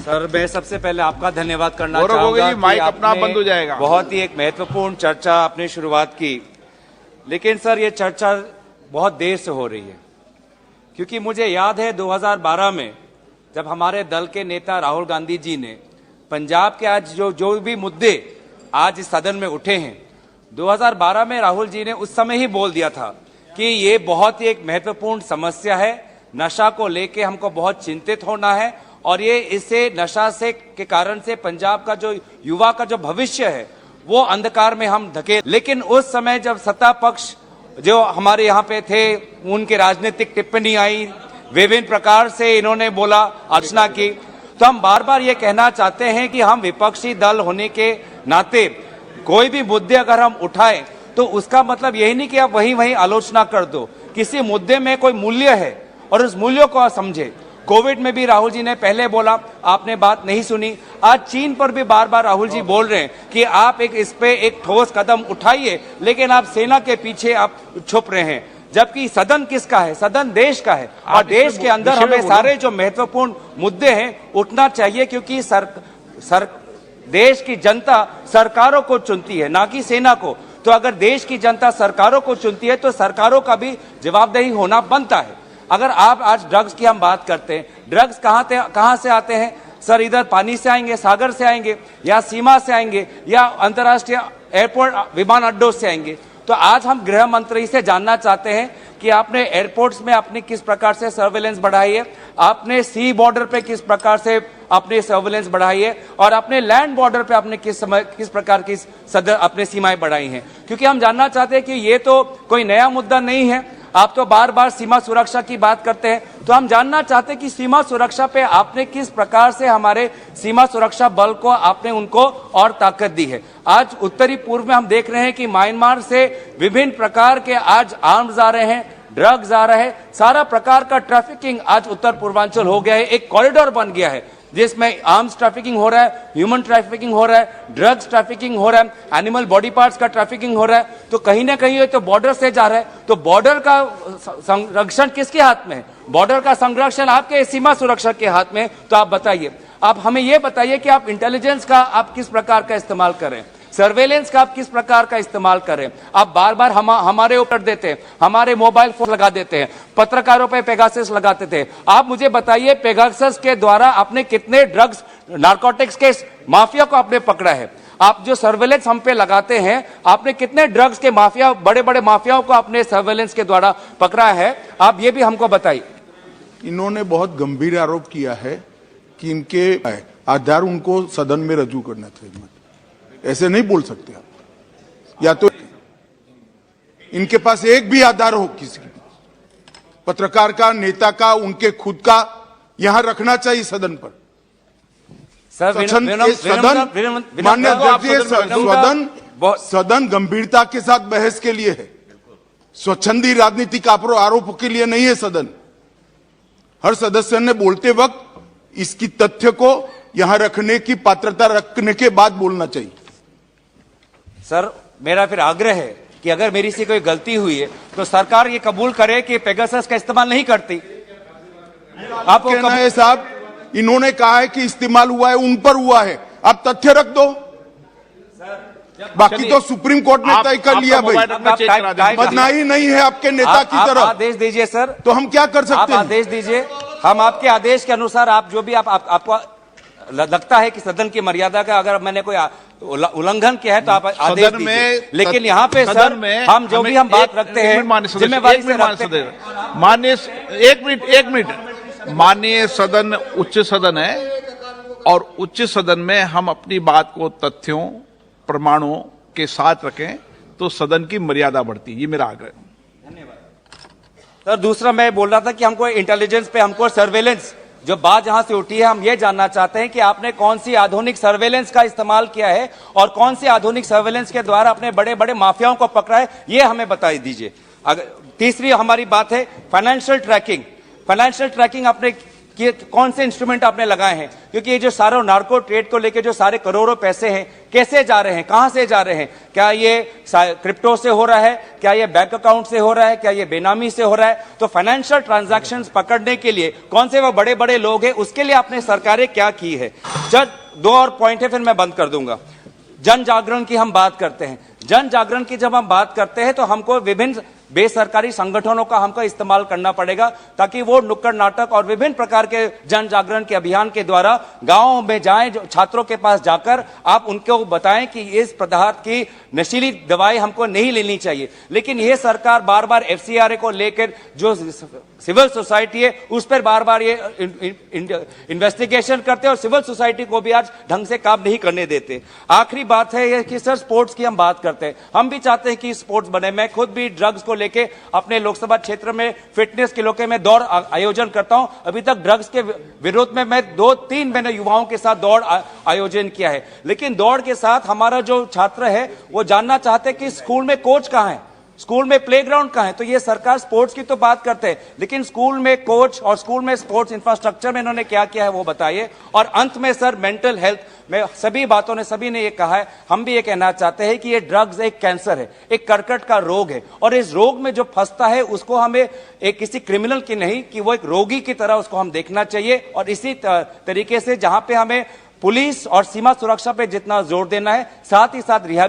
Sir, मैं सबसे पहले आपका धन्यवाद करना गौरव चाहूंगा गोगोई जी, माइक कि अपना आपने बंद हो जाएगा। बहुत ही एक महत्वपूर्ण चर्चा आपने शुरुआत की, लेकिन सर ये चर्चा बहुत देर से हो रही है, क्योंकि मुझे याद है 2012 में जब हमारे दल के नेता राहुल गांधी जी ने पंजाब के आज जो भी मुद्दे आज इस सदन में उठे हैं, 2012 में राहुल जी ने उस समय ही बोल दिया था कि ये बहुत ही एक महत्वपूर्ण समस्या है, नशा को लेके हमको बहुत चिंतित होना है और ये इससे नशा से के कारण से पंजाब का जो युवा का जो भविष्य है वो अंधकार में हम धकेल। लेकिन उस समय जब सत्ता पक्ष जो हमारे यहाँ पे थे, उनके राजनीतिक टिप्पणी आई, विभिन्न प्रकार से इन्होंने बोला, आलोचना की, तो हम बार बार ये कहना चाहते हैं कि हम विपक्षी दल होने के नाते कोई भी मुद्दे अगर हम उठाएं तो उसका मतलब यही नहीं कि आप वहीं आलोचना कर दो। किसी मुद्दे में कोई मूल्य है और उस मूल्यों को समझे। कोविड में भी राहुल जी ने पहले बोला, आपने बात नहीं सुनी। आज चीन पर भी बार बार राहुल जी बोल रहे हैं कि आप इस पे एक ठोस कदम उठाइए, लेकिन आप सेना के पीछे आप छुप रहे हैं। जबकि सदन किसका है? सदन देश का है और देश के अंदर हमें सारे जो महत्वपूर्ण मुद्दे हैं उठना चाहिए, क्योंकि देश की जनता सरकारों को चुनती है, ना कि सेना को। तो अगर देश की जनता सरकारों को चुनती है तो सरकारों का भी जवाबदेही होना बनता है। अगर आप आज ड्रग्स की हम बात करते हैं, ड्रग्स कहां से आते हैं सर? इधर पानी से आएंगे, सागर से आएंगे, या सीमा से आएंगे, या अंतर्राष्ट्रीय एयरपोर्ट विमान अड्डों से आएंगे। तो आज हम गृह मंत्री से जानना चाहते हैं कि आपने एयरपोर्ट्स में अपनी किस प्रकार से सर्वेलेंस बढ़ाई है, आपने सी बॉर्डर पे किस प्रकार से अपनी सर्वेलेंस बढ़ाई है, और अपने लैंड बॉर्डर पे आपने किस प्रकार की अपने सीमाएं बढ़ाई हैं। क्योंकि हम जानना चाहते हैं कि ये तो कोई नया मुद्दा नहीं है। आप तो बार बार सीमा सुरक्षा की बात करते हैं, तो हम जानना चाहते हैं कि सीमा सुरक्षा पे आपने किस प्रकार से हमारे सीमा सुरक्षा बल को आपने उनको और ताकत दी है। आज उत्तरी पूर्व में हम देख रहे हैं कि म्यांमार से विभिन्न प्रकार के आज आर्म्स आ रहे हैं, ड्रग्स आ रहे हैं, सारा प्रकार का ट्रैफिकिंग आज उत्तर पूर्वांचल हो गया है, एक कॉरिडोर बन गया है जिसमें आर्म्स ट्रैफिकिंग हो रहा है, ह्यूमन ट्रैफिकिंग हो रहा है, ड्रग्स ट्रैफिकिंग हो रहा है, एनिमल बॉडी पार्ट्स का ट्रैफिकिंग हो रहा है। तो कहीं ना कहीं ये तो बॉर्डर से जा रहा है। तो बॉर्डर का संरक्षण किसके हाथ में है? बॉर्डर का संरक्षण आपके सीमा सुरक्षा के हाथ में। तो आप बताइए, आप हमें ये बताइए कि आप इंटेलिजेंस का आप किस प्रकार का इस्तेमाल करें, सर्वेलेंस का आप किस प्रकार का इस्तेमाल करें। आप बार बार हमारे ऊपर देते हैं, हमारे मोबाइल फोन लगा देते हैं, पत्रकारों पे पेगासस लगाते थे। आप मुझे बताइए, पेगासस के द्वारा आपने कितने ड्रग्स नारकोटिक्स के माफिया को आपने पकड़ा है? आप जो सर्वेलेंस हम पे लगाते हैं, आपने कितने ड्रग्स के माफिया, बड़े बड़े माफियाओं को आपने सर्वेलेंस के द्वारा पकड़ा है? आप ये भी हमको बताइए। इन्होंने बहुत गंभीर आरोप किया है कि इनके आधार उनको सदन में रजू करना चाहिए। ऐसे नहीं बोल सकते आप। या तो इनके पास एक भी आधार हो, किसी पत्रकार का, नेता का, उनके खुद का, यहां रखना चाहिए सदन पर। माननीय अध्यक्ष, सदन गंभीरता के साथ बहस के लिए है, स्वच्छंदी राजनीतिक आरोपों के लिए नहीं है सदन। हर सदस्य ने बोलते वक्त इसकी तथ्य को यहां रखने की पात्रता रखने के बाद बोलना चाहिए। सर, मेरा फिर आग्रह है कि अगर मेरी से कोई गलती हुई है तो सरकार ये कबूल करे कि पेगासस का इस्तेमाल नहीं करती। आपको कहना है साहब, इन्होंने कहा है कि इस्तेमाल हुआ है, उन पर हुआ है, आप तथ्य रख दो। बाकी तो सुप्रीम कोर्ट ने तय कर लिया भाई, बदनामी नहीं है आपके नेता की तरफ। आदेश दीजिए सर, तो हम क्या कर सकते हैं? आदेश दीजिए, हम आपके आदेश के अनुसार आप जो भी आपको लगता है कि सदन की मर्यादा का अगर मैंने कोई उल्लंघन किया है तो आप आदेश दीजिए। लेकिन यहाँ पे सर हम जो भी हम बात रखते हैं जिम्मेवारी से रखते हैं। माननीय एक मिनट माननीय सदन उच्च सदन है और उच्च सदन में हम अपनी बात को तथ्यों प्रमाणों के साथ रखें तो सदन की मर्यादा बढ़ती है। ये मेरा आग्रह है। धन्यवाद सर। दूसरा मैं बोल रहा था कि हमको इंटेलिजेंस पे, हमको सर्वेलेंस जो बात जहां से उठी है, हम ये जानना चाहते हैं कि आपने कौन सी आधुनिक सर्वेलेंस का इस्तेमाल किया है और कौन सी आधुनिक सर्वेलेंस के द्वारा अपने बड़े बड़े माफियाओं को पकड़ा है, ये हमें बता दीजिए। तीसरी हमारी बात है फाइनेंशियल ट्रैकिंग। फाइनेंशियल ट्रैकिंग आपने कि कौन से इंस्ट्रूमेंट आपने लगाए हैं, क्योंकि ये जो सारा नार्को ट्रेड को लेकर जो सारे करोड़ों पैसे हैं कैसे जा रहे हैं, कहां से जा रहे हैं, क्या ये क्रिप्टो से हो रहा है, क्या ये बैंक अकाउंट से हो रहा है, क्या ये बेनामी से हो रहा है। तो फाइनेंशियल ट्रांजैक्शंस पकड़ने के लिए कौन से वो बड़े बड़े लोग हैं, उसके लिए आपने सरकारें क्या की है। जब 2 और पॉइंट है, फिर मैं बंद कर दूंगा। जन जागरण की हम बात करते हैं, जन जागरण की जब हम बात करते हैं तो हमको विभिन्न बेसरकारी संगठनों का हमको इस्तेमाल करना पड़ेगा, ताकि वो नुक्कड़ नाटक और विभिन्न प्रकार के जन जागरण के अभियान के द्वारा गांवों में जाएं, जो छात्रों के पास जाकर आप उनको बताएं कि इस पदार्थ की नशीली दवाई हमको नहीं लेनी चाहिए। लेकिन यह सरकार बार बार FCRA को लेकर जो सिविल सोसाइटी है उस पर बार बार ये इन्वेस्टिगेशन करते हैं और सिविल सोसाइटी को भी आज ढंग से काम नहीं करने देते। आखिरी बात है ये कि सर स्पोर्ट्स की हम बात करते हैं, हम भी चाहते हैं कि स्पोर्ट्स बने। मैं खुद भी ड्रग्स को लेके अपने लोकसभा क्षेत्र में फिटनेस के लोके में दौड़ आयोजन करता हूं। अभी तक ड्रग्स के विरोध में मैं 2-3 मैंने युवाओं के साथ दौड़ आयोजन किया है। लेकिन दौड़ के साथ हमारा जो छात्र है वो जानना चाहते हैं कि स्कूल में कोच कहां है, स्कूल में प्लेग्राउंड कहां है। तो ये सरकार स्पोर्ट्स की तो बात करते हैं, लेकिन स्कूल में कोच और स्कूल में स्पोर्ट्स इंफ्रास्ट्रक्चर में इन्होंने क्या किया है वो बताइए। और अंत में सर मेंटल हेल्थ में सभी बातों ने, सभी ने ये कहा है, हम भी ये कहना चाहते हैं कि ये ड्रग्स एक कैंसर है, एक कर्कट का रोग है, और इस रोग में जो फंसता है उसको हमें एक किसी क्रिमिनल की नहीं कि वो एक रोगी की तरह उसको हम देखना चाहिए। और इसी तरीके से जहां पे हमें पुलिस और सीमा सुरक्षा पे जितना जोर देना है, साथ ही साथ रिहा